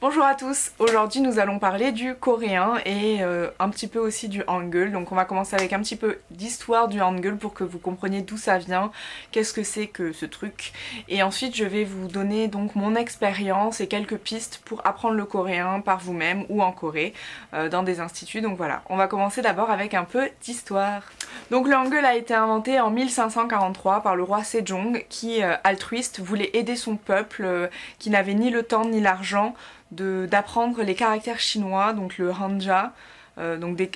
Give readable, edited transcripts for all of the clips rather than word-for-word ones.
Bonjour à tous, aujourd'hui nous allons parler du coréen et un petit peu aussi du hangul. Donc on va commencer avec un petit peu d'histoire du hangul pour que vous compreniez d'où ça vient, qu'est-ce que c'est que ce truc. Et ensuite je vais vous donner donc mon expérience et quelques pistes pour apprendre le coréen par vous-même ou en Corée dans des instituts. Donc voilà, on va commencer d'abord avec un peu d'histoire. Donc le hangul a été inventé en 1543 par le roi Sejong qui, altruiste, voulait aider son peuple qui n'avait ni le temps ni l'argent d'apprendre les caractères chinois, donc le hanja.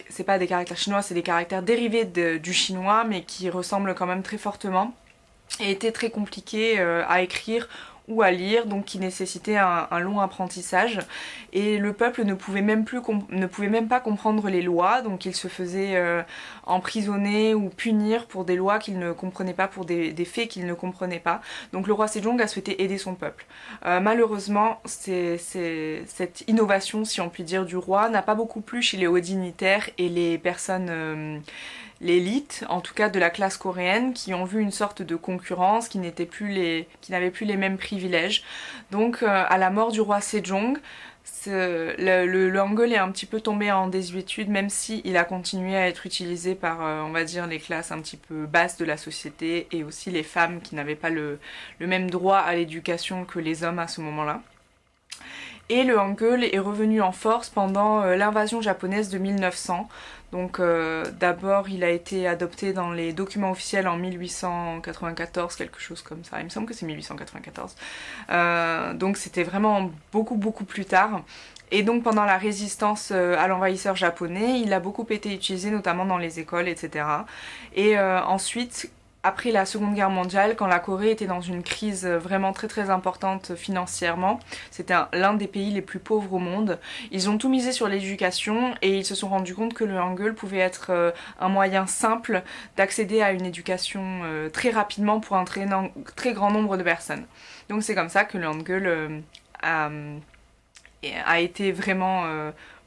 C'est pas des caractères chinois, c'est des caractères dérivés du chinois mais qui ressemblent quand même très fortement et étaient très compliqués à écrire ou à lire, donc qui nécessitait un long apprentissage. Et le peuple ne pouvait même pas comprendre les lois, donc il se faisait emprisonner ou punir pour des lois qu'il ne comprenait pas, pour des faits qu'il ne comprenait pas. Donc le roi Sejong a souhaité aider son peuple. Malheureusement, cette innovation, si on peut dire, du roi n'a pas beaucoup plu chez les hauts dignitaires et les personnes... l'élite, en tout cas de la classe coréenne, qui ont vu une sorte de concurrence, qui n'avaient plus les mêmes privilèges. Donc à la mort du roi Sejong, le hangul est un petit peu tombé en désuétude, même si il a continué à être utilisé par, on va dire, les classes un petit peu basses de la société et aussi les femmes qui n'avaient pas le même droit à l'éducation que les hommes à ce moment-là. Et le hangul est revenu en force pendant l'invasion japonaise de 1900. Donc d'abord il a été adopté dans les documents officiels en 1894, quelque chose comme ça, il me semble que c'est 1894. Donc c'était vraiment beaucoup plus tard. Et donc pendant la résistance à l'envahisseur japonais, il a beaucoup été utilisé notamment dans les écoles, etc. Et ensuite, après la Seconde Guerre mondiale, quand la Corée était dans une crise vraiment très importante financièrement, c'était l'un des pays les plus pauvres au monde, ils ont tout misé sur l'éducation et ils se sont rendus compte que le hangul pouvait être un moyen simple d'accéder à une éducation très rapidement pour un très grand nombre de personnes. Donc c'est comme ça que le hangul a été vraiment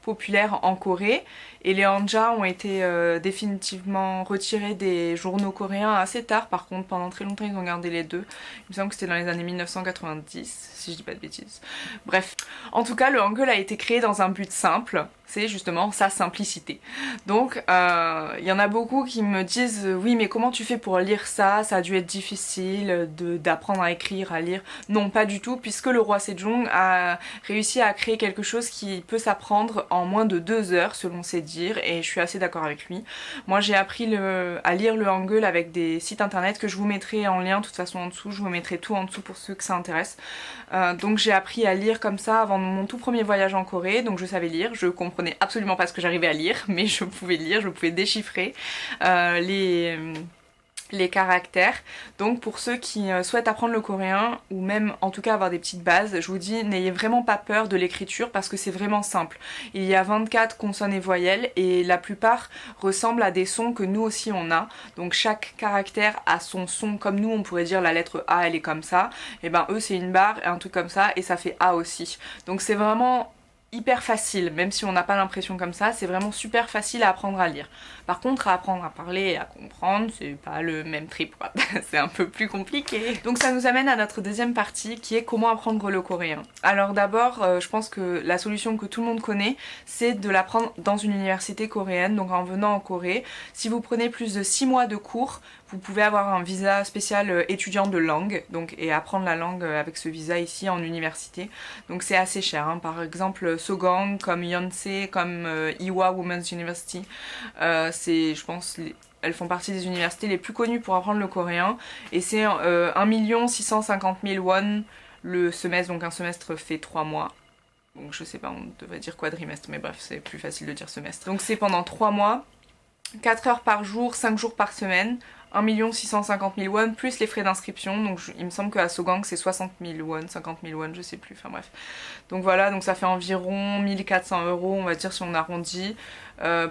populaire en Corée et les hanja ont été définitivement retirés des journaux coréens assez tard. Par contre, pendant très longtemps ils ont gardé les deux. Il me semble que c'était dans les années 1990, si je dis pas de bêtises. Bref, en tout cas le hangul a été créé dans un but simple, c'est justement sa simplicité. Donc il y en a beaucoup qui me disent oui mais comment tu fais pour lire ça, ça a dû être difficile d'apprendre à écrire, à lire. Non, pas du tout, puisque le roi Sejong a réussi à créer quelque chose qui peut s'apprendre en moins de 2 heures selon ses dires, et je suis assez d'accord avec lui. Moi j'ai appris à lire le hangul avec des sites internet que je vous mettrai en lien de toute façon en dessous, je vous mettrai tout en dessous pour ceux que ça intéresse. Donc j'ai appris à lire comme ça avant mon tout premier voyage en Corée, donc je savais lire, je comprenais absolument pas ce que j'arrivais à lire, mais je pouvais lire, je pouvais déchiffrer les caractères. Donc pour ceux qui souhaitent apprendre le coréen ou même en tout cas avoir des petites bases, je vous dis n'ayez vraiment pas peur de l'écriture parce que c'est vraiment simple. Il y a 24 consonnes et voyelles et la plupart ressemblent à des sons que nous aussi on a. Donc chaque caractère a son son, comme nous on pourrait dire la lettre A elle est comme ça, et ben eux c'est une barre et un truc comme ça et ça fait A aussi. Donc c'est vraiment hyper facile, même si on n'a pas l'impression comme ça, c'est vraiment super facile à apprendre à lire. Par contre, à apprendre à parler et à comprendre, c'est pas le même trip quoi, c'est un peu plus compliqué. Donc ça nous amène à notre deuxième partie qui est comment apprendre le coréen. Alors d'abord, je pense que la solution que tout le monde connaît, c'est de l'apprendre dans une université coréenne, donc en venant en Corée. Si vous prenez plus de 6 mois de cours, vous pouvez avoir un visa spécial étudiant de langue, donc, et apprendre la langue avec ce visa ici en université. Donc c'est assez cher, hein. Par exemple Sogang, comme Yonsei, comme Ewha Women's University, c'est, je pense, elles font partie des universités les plus connues pour apprendre le coréen, et c'est 1 650 000 won le semestre, donc un semestre fait 3 mois. Donc je sais pas, on devrait dire quadrimestre, mais bref, c'est plus facile de dire semestre. Donc c'est pendant 3 mois, 4 heures par jour, 5 jours par semaine, 1 650 000 won plus les frais d'inscription. Donc il me semble qu'à Sogang c'est 60 000 won, 50 000 won, je sais plus, enfin bref. Donc voilà, donc ça fait environ 1400 €, on va dire si on arrondit.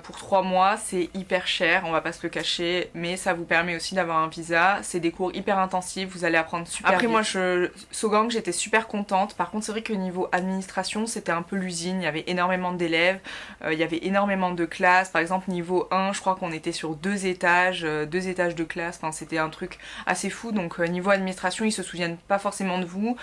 Pour 3 mois, c'est hyper cher, on va pas se le cacher, mais ça vous permet aussi d'avoir un visa. C'est des cours hyper intensifs, vous allez apprendre super vite. Après moi, Sogang, j'étais super contente. Par contre, c'est vrai que niveau administration, c'était un peu l'usine. Il y avait énormément d'élèves, il y avait énormément de classes. Par exemple, niveau 1, je crois qu'on était sur 2 étages de classe. Enfin, c'était un truc assez fou. Donc niveau administration, ils se souviennent pas forcément de vous.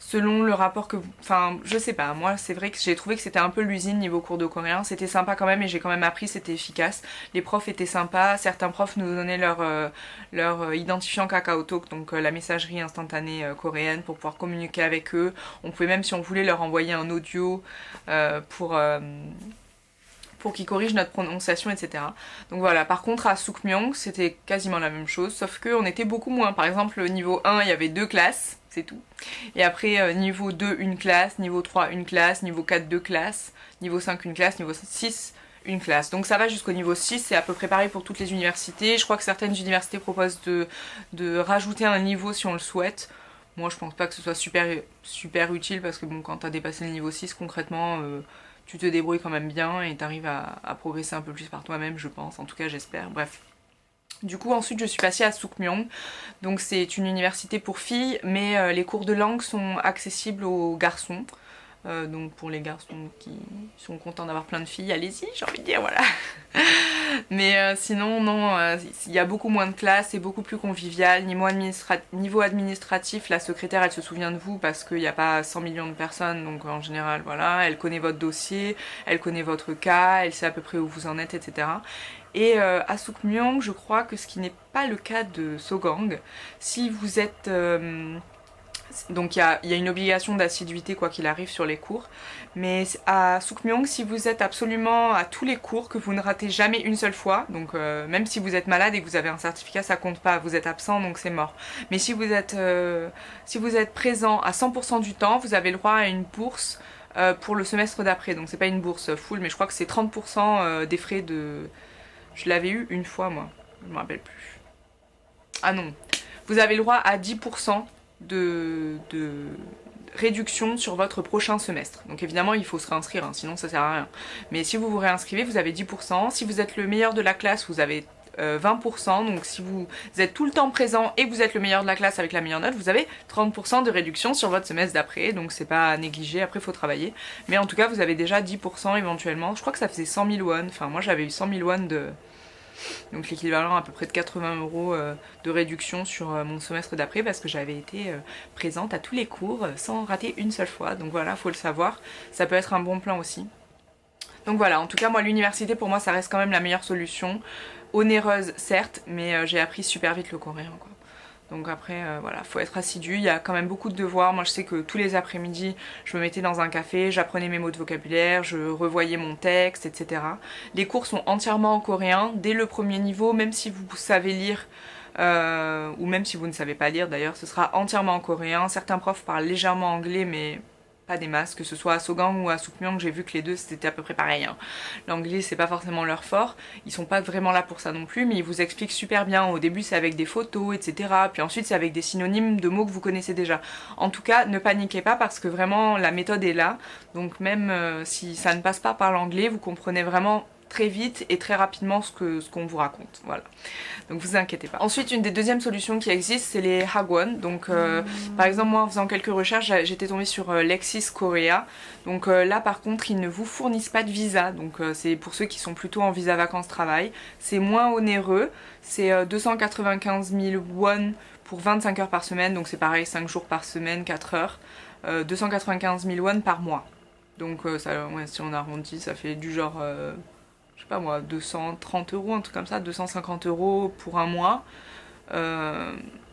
selon le rapport que vous... Enfin, je sais pas, moi c'est vrai que j'ai trouvé que c'était un peu l'usine niveau cours de coréen, c'était sympa quand même et j'ai quand même appris, c'était efficace. Les profs étaient sympas, certains profs nous donnaient leur identifiant KakaoTalk, donc la messagerie instantanée coréenne pour pouvoir communiquer avec eux. On pouvait même si on voulait leur envoyer un audio pour qu'ils corrigent notre prononciation, etc. Donc voilà, par contre à Sookmyong, c'était quasiment la même chose, sauf qu'on était beaucoup moins. Par exemple, niveau 1, il y avait 2 classes, c'est tout. Et après, niveau 2, une classe, niveau 3, une classe, niveau 4, 2 classes, niveau 5, une classe, niveau 6, une classe. Donc ça va jusqu'au niveau 6, c'est à peu près pareil pour toutes les universités. Je crois que certaines universités proposent de rajouter un niveau si on le souhaite. Moi, je pense pas que ce soit super utile parce que bon, quand t'as dépassé le niveau 6, concrètement... tu te débrouilles quand même bien et t'arrives à progresser un peu plus par toi-même, je pense, en tout cas j'espère, bref. Du coup ensuite je suis passée à Sookmyong, donc c'est une université pour filles, mais les cours de langue sont accessibles aux garçons. Donc pour les garçons qui sont contents d'avoir plein de filles, allez-y, j'ai envie de dire, voilà. Mais sinon, non, il y a beaucoup moins de classes, c'est beaucoup plus convivial. Niveau administratif, la secrétaire, elle se souvient de vous parce qu'il n'y a pas 100 millions de personnes, donc en général, voilà, elle connaît votre dossier, elle connaît votre cas, elle sait à peu près où vous en êtes, etc. Et à Sookmyong, je crois que ce qui n'est pas le cas de Sogang, si vous êtes... donc il y a une obligation d'assiduité quoi qu'il arrive sur les cours. Mais à Sookmyong, si vous êtes absolument à tous les cours, que vous ne ratez jamais une seule fois, donc même si vous êtes malade et que vous avez un certificat, ça compte pas, vous êtes absent donc c'est mort. Mais si vous êtes présent à 100% du temps, vous avez le droit à une bourse pour le semestre d'après. Donc c'est pas une bourse full, mais je crois que c'est 30% des frais de... Je l'avais eu une fois moi, je me rappelle plus. Ah non, vous avez le droit à 10% de réduction sur votre prochain semestre. Donc évidemment il faut se réinscrire, hein, sinon ça sert à rien. Mais si vous vous réinscrivez, vous avez 10%. Si vous êtes le meilleur de la classe, vous avez 20%. Donc si vous êtes tout le temps présent et que vous êtes le meilleur de la classe avec la meilleure note, vous avez 30% de réduction sur votre semestre d'après. Donc c'est pas à négliger, après il faut travailler. Mais en tout cas vous avez déjà 10% éventuellement. Je crois que ça faisait 100 000 won. Enfin moi j'avais eu 100 000 won de... Donc l'équivalent à peu près de 80 € de réduction sur mon semestre d'après parce que j'avais été présente à tous les cours sans rater une seule fois. Donc voilà, faut le savoir. Ça peut être un bon plan aussi. Donc voilà, en tout cas moi l'université pour moi ça reste quand même la meilleure solution. Onéreuse certes, mais j'ai appris super vite le coréen quoi. Donc après, voilà, faut être assidu, il y a quand même beaucoup de devoirs. Moi je sais que tous les après-midi, je me mettais dans un café, j'apprenais mes mots de vocabulaire, je revoyais mon texte, etc. Les cours sont entièrement en coréen, dès le premier niveau, même si vous savez lire, ou même si vous ne savez pas lire d'ailleurs, ce sera entièrement en coréen. Certains profs parlent légèrement anglais, mais pas des masses, que ce soit à Sogang ou à Sookmyong, j'ai vu que les deux c'était à peu près pareil. Hein. L'anglais c'est pas forcément leur fort, ils sont pas vraiment là pour ça non plus, mais ils vous expliquent super bien. Au début c'est avec des photos, etc. Puis ensuite c'est avec des synonymes de mots que vous connaissez déjà. En tout cas, ne paniquez pas parce que vraiment la méthode est là, donc même si ça ne passe pas par l'anglais, vous comprenez vraiment très vite et très rapidement ce qu'on vous raconte, voilà. Donc vous inquiétez pas. Ensuite, une des deuxièmes solutions qui existent, c'est les hagwon. Donc par exemple, moi en faisant quelques recherches, j'étais tombée sur Lexis Korea. Donc là par contre, ils ne vous fournissent pas de visa. Donc c'est pour ceux qui sont plutôt en visa vacances-travail. C'est moins onéreux, c'est 295 000 won pour 25 heures par semaine. Donc c'est pareil, 5 jours par semaine, 4 heures. 295 000 won par mois. Donc ça, ouais, si on arrondit, ça fait du genre... je sais pas moi, 230 €, un truc comme ça, 250 € pour un mois.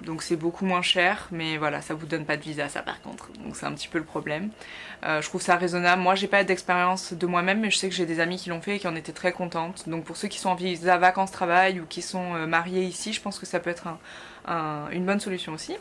Donc c'est beaucoup moins cher, mais voilà, ça vous donne pas de visa ça par contre, donc c'est un petit peu le problème. Je trouve ça raisonnable. Moi j'ai pas d'expérience de moi-même, mais je sais que j'ai des amies qui l'ont fait et qui en étaient très contentes. Donc pour ceux qui sont en visa vacances-travail ou qui sont mariés ici, je pense que ça peut être une bonne solution aussi.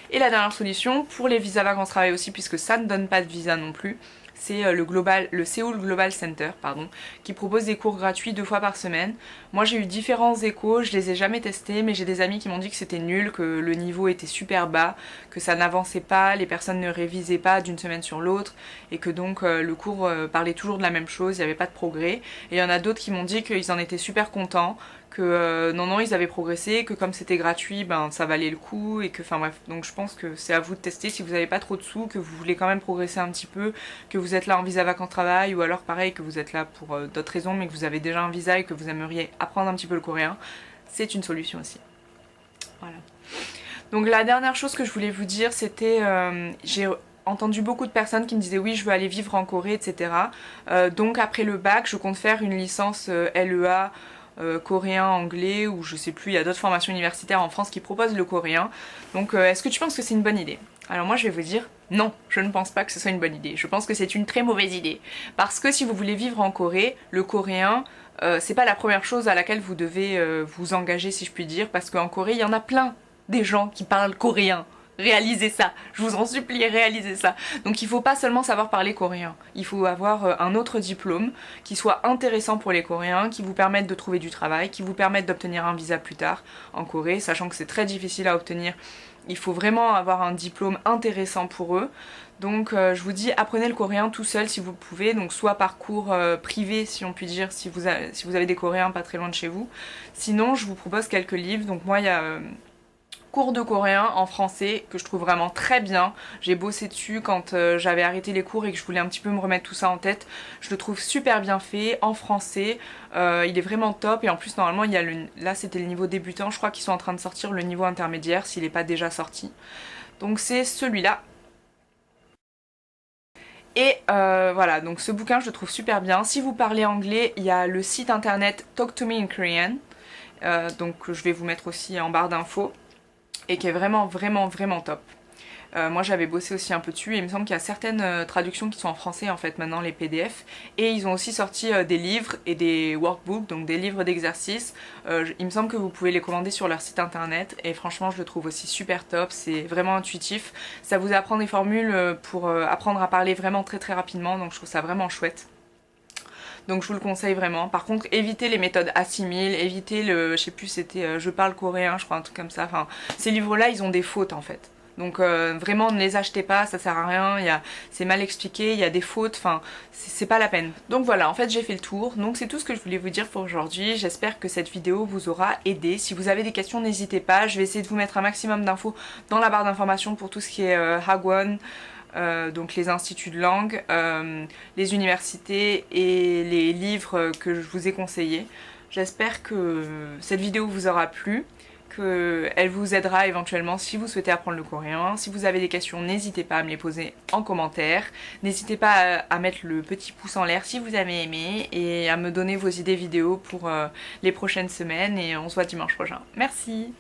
Et la dernière solution, pour les visas vacances-travail aussi, puisque ça ne donne pas de visa non plus, c'est le Seoul Global Center, pardon, qui propose des cours gratuits 2 fois par semaine. Moi j'ai eu différents échos, je les ai jamais testés, mais j'ai des amis qui m'ont dit que c'était nul, que le niveau était super bas, que ça n'avançait pas, les personnes ne révisaient pas d'une semaine sur l'autre, et que donc le cours parlait toujours de la même chose, il n'y avait pas de progrès. Et il y en a d'autres qui m'ont dit qu'ils en étaient super contents, que non ils avaient progressé, que comme c'était gratuit, ben ça valait le coup, et que enfin bref, donc je pense que c'est à vous de tester si vous n'avez pas trop de sous, que vous voulez quand même progresser un petit peu, que vous êtes là en visa vacances-travail, ou alors pareil que vous êtes là pour d'autres raisons mais que vous avez déjà un visa et que vous aimeriez apprendre un petit peu le coréen, c'est une solution aussi. Voilà. Donc la dernière chose que je voulais vous dire, c'était entendu beaucoup de personnes qui me disaient oui je veux aller vivre en Corée, etc. Donc après le bac je compte faire une licence LEA coréen, anglais, ou je sais plus, il y a d'autres formations universitaires en France qui proposent le coréen. Donc est-ce que tu penses que c'est une bonne idée? Alors moi je vais vous dire non, je ne pense pas que ce soit une bonne idée. Je pense que c'est une très mauvaise idée. Parce que si vous voulez vivre en Corée, le coréen, c'est pas la première chose à laquelle vous devez vous engager, si je puis dire, parce qu'en Corée il y en a plein des gens qui parlent coréen. Réalisez ça, je vous en supplie, réalisez ça. Donc il faut pas seulement savoir parler coréen, il faut avoir un autre diplôme qui soit intéressant pour les Coréens, qui vous permette de trouver du travail, qui vous permette d'obtenir un visa plus tard en Corée, sachant que c'est très difficile à obtenir. Il faut vraiment avoir un diplôme intéressant pour eux. Donc je vous dis, apprenez le coréen tout seul si vous pouvez, donc soit par cours privé si on peut dire, si vous avez des Coréens pas très loin de chez vous. Sinon je vous propose quelques livres, donc moi il y a cours de coréen en français que je trouve vraiment très bien. J'ai bossé dessus quand j'avais arrêté les cours et que je voulais un petit peu me remettre tout ça en tête. Je le trouve super bien fait en français. Il est vraiment top et en plus normalement il y a là c'était le niveau débutant. Je crois qu'ils sont en train de sortir le niveau intermédiaire s'il n'est pas déjà sorti. Donc c'est celui-là. Et voilà, donc ce bouquin je le trouve super bien. Si vous parlez anglais, il y a le site internet Talk to Me in Korean. Donc je vais vous mettre aussi en barre d'infos. Et qui est vraiment top. Moi j'avais bossé aussi un peu dessus et il me semble qu'il y a certaines traductions qui sont en français en fait maintenant, les PDF, et ils ont aussi sorti des livres et des workbooks, donc des livres d'exercices. Il me semble que vous pouvez les commander sur leur site internet et franchement je le trouve aussi super top, c'est vraiment intuitif, ça vous apprend des formules pour apprendre à parler vraiment très rapidement, donc je trouve ça vraiment chouette. Donc je vous le conseille vraiment. Par contre, évitez les méthodes assimile, évitez le, je sais plus, c'était je parle coréen, je crois, un truc comme ça. Enfin, ces livres-là, ils ont des fautes en fait. Donc vraiment ne les achetez pas, ça sert à rien, c'est mal expliqué, il y a des fautes, enfin c'est pas la peine. Donc voilà, en fait j'ai fait le tour, donc c'est tout ce que je voulais vous dire pour aujourd'hui. J'espère que cette vidéo vous aura aidé. Si vous avez des questions, n'hésitez pas, je vais essayer de vous mettre un maximum d'infos dans la barre d'informations pour tout ce qui est Hagwon. Donc les instituts de langue, les universités et les livres que je vous ai conseillés. J'espère que cette vidéo vous aura plu, qu'elle vous aidera éventuellement si vous souhaitez apprendre le coréen. Si vous avez des questions, n'hésitez pas à me les poser en commentaire. N'hésitez pas à mettre le petit pouce en l'air si vous avez aimé et à me donner vos idées vidéos pour les prochaines semaines et on se voit dimanche prochain. Merci!